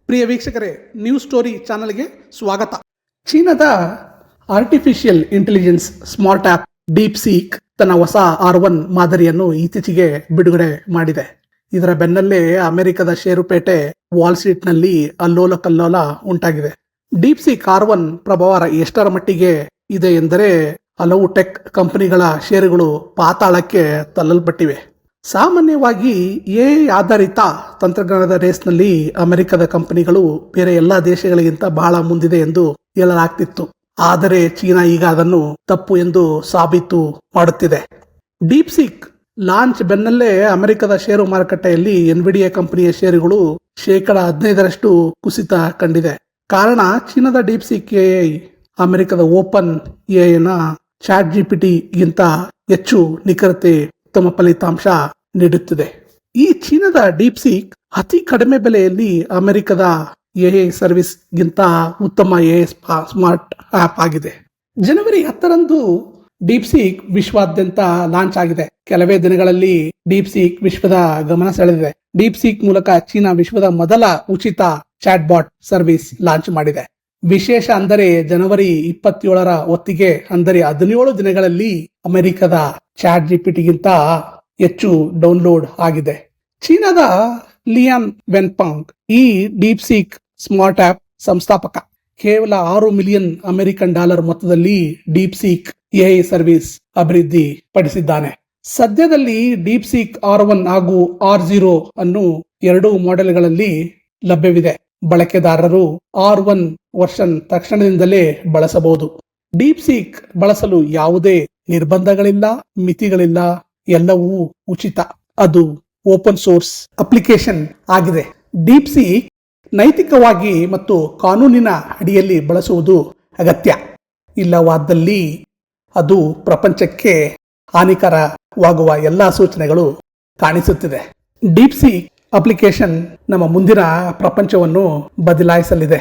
ಪ್ರಿಯ ವೀಕ್ಷಕರೇ, news story ಚಾನಲ್ಗೆ ಸ್ವಾಗತ. ಚೀನಾದ ಆರ್ಟಿಫಿಷಿಯಲ್ ಇಂಟೆಲಿಜೆನ್ಸ್ ಸ್ಮಾರ್ಟ್ ಆ್ಯಪ್ ಡೀಪ್ಸೀಕ್ ತನ್ನ ಹೊಸ R1 ಮಾದರಿಯನ್ನು ಇತ್ತೀಚೆಗೆ ಬಿಡುಗಡೆ ಮಾಡಿದೆ. ಇದರ ಬೆನ್ನಲ್ಲೇ ಅಮೆರಿಕದ ಷೇರುಪೇಟೆ ವಾಲ್ ಸ್ಟ್ರೀಟ್ನಲ್ಲಿ ಅಲ್ಲೋಲ ಕಲ್ಲೋಲ ಉಂಟಾಗಿದೆ. ಡೀಪ್ಸೀಕ್ R1 ಪ್ರಭಾವ ಎಷ್ಟರ ಮಟ್ಟಿಗೆ ಇದೆ ಎಂದರೆ ಹಲವು ಟೆಕ್ ಕಂಪನಿಗಳ ಷೇರುಗಳು ಪಾತಾಳಕ್ಕೆ ತಳ್ಳಲ್ಪಟ್ಟಿವೆ. ಸಾಮಾನ್ಯವಾಗಿ AI ಆಧಾರಿತ ತಂತ್ರಜ್ಞಾನದ ರೇಸ್ನಲ್ಲಿ ಅಮೆರಿಕದ ಕಂಪನಿಗಳು ಬೇರೆ ಎಲ್ಲಾ ದೇಶಗಳಿಗಿಂತ ಬಹಳ ಮುಂದಿದೆ ಎಂದು ಹೇಳಲಾಗ್ತಿತ್ತು. ಆದರೆ ಚೀನಾ ಈಗ ಅದನ್ನು ತಪ್ಪು ಎಂದು ಸಾಬೀತು ಮಾಡುತ್ತಿದೆ. ಡೀಪ್ಸೀಕ್ ಲಾಂಚ್ ಬೆನ್ನಲ್ಲೇ ಅಮೆರಿಕದ ಷೇರು ಮಾರುಕಟ್ಟೆಯಲ್ಲಿ ಎನ್ವಿಡಿಯಾ ಕಂಪನಿಯ ಷೇರುಗಳು 15% ಕುಸಿತ ಕಂಡಿದೆ. ಕಾರಣ ಚೀನಾದ ಡೀಪ್ಸೀಕ್ AI ಅಮೆರಿಕದ ಓಪನ್ AIನ ChatGPT ಗಿಂತ ಹೆಚ್ಚು ನಿಖರತೆ, ಉತ್ತಮ ಫಲಿತಾಂಶ ನೀಡುತ್ತಿದೆ. ಈ ಚೀನಾದ ಡೀಪ್ಸೀಕ್ ಅತಿ ಕಡಿಮೆ ಬೆಲೆಯಲ್ಲಿ ಅಮೆರಿಕದ AI ಸರ್ವಿಸ್ ಗಿಂತ ಉತ್ತಮ AI ಸ್ಮಾರ್ಟ್ ಆಪ್ ಆಗಿದೆ. ಜನವರಿ 10ರಂದು ಡೀಪ್ಸೀಕ್ ವಿಶ್ವಾದ್ಯಂತ ಲಾಂಚ್ ಆಗಿದೆ. ಕೆಲವೇ ದಿನಗಳಲ್ಲಿ ಡೀಪ್ಸೀಕ್ ವಿಶ್ವದ ಗಮನ ಸೆಳೆದಿದೆ. ಡೀಪ್ಸೀಕ್ ಮೂಲಕ ಚೀನಾ ವಿಶ್ವದ ಮೊದಲ ಉಚಿತ ಚಾಟ್ಬಾಟ್ ಸರ್ವಿಸ್ ಲಾಂಚ್ ಮಾಡಿದೆ. ವಿಶೇಷ ಅಂದರೆ ಜನವರಿ 27ರ ಹೊತ್ತಿಗೆ, ಅಂದರೆ 17 ದಿನಗಳಲ್ಲಿ ಅಮೆರಿಕದ ChatGPT ಗಿಂತ ಹೆಚ್ಚು ಡೌನ್ಲೋಡ್ ಆಗಿದೆ. ಚೀನಾದ ಲಿಯಾನ್ ವೆನ್ಪಾಂಗ್ ಈ ಡೀಪ್ಸೀಕ್ ಸ್ಮಾರ್ಟ್ ಆಪ್ ಸಂಸ್ಥಾಪಕ. ಕೇವಲ $6 ಮಿಲಿಯನ್ ಅಮೆರಿಕನ್ ಮೊತ್ತದಲ್ಲಿ ಡೀಪ್ಸೀಕ್ AI ಸರ್ವಿಸ್ ಅಭಿವೃದ್ಧಿ ಪಡಿಸಿದ್ದಾನೆ. ಸದ್ಯದಲ್ಲಿ ಡೀಪ್ಸೀಕ್ R1 ಹಾಗೂ R0 ಅನ್ನು 2 ಮಾಡೆಲ್ಗಳಲ್ಲಿ ಲಭ್ಯವಿದೆ. ಬಳಕೆದಾರರು R1 ವರ್ಷನ್ ತಕ್ಷಣದಿಂದಲೇ ಬಳಸಬಹುದು. ಡೀಪ್ಸೀಕ್ ಬಳಸಲು ಯಾವುದೇ ನಿರ್ಬಂಧಗಳಿಲ್ಲ, ಮಿತಿಗಳಿಲ್ಲ, ಎಲ್ಲವೂ ಉಚಿತ. ಅದು ಓಪನ್ ಸೋರ್ಸ್ ಅಪ್ಲಿಕೇಶನ್ ಆಗಿದೆ. ಡೀಪ್ಸೀಕ್ ನೈತಿಕವಾಗಿ ಮತ್ತು ಕಾನೂನಿನ ಅಡಿಯಲ್ಲಿ ಬಳಸುವುದು ಅಗತ್ಯ. ಇಲ್ಲವಾದಲ್ಲಿ ಅದು ಪ್ರಪಂಚಕ್ಕೆ ಹಾನಿಕರವಾಗುವ ಎಲ್ಲಾ ಸೂಚನೆಗಳು ಕಾಣಿಸುತ್ತಿದೆ. ಡೀಪ್ಸೀಕ್ ಅಪ್ಲಿಕೇಶನ್ ನಮ್ಮ ಮುಂದಿನ ಪ್ರಪಂಚವನ್ನು ಬದಲಾಯಿಸಲಿದೆ.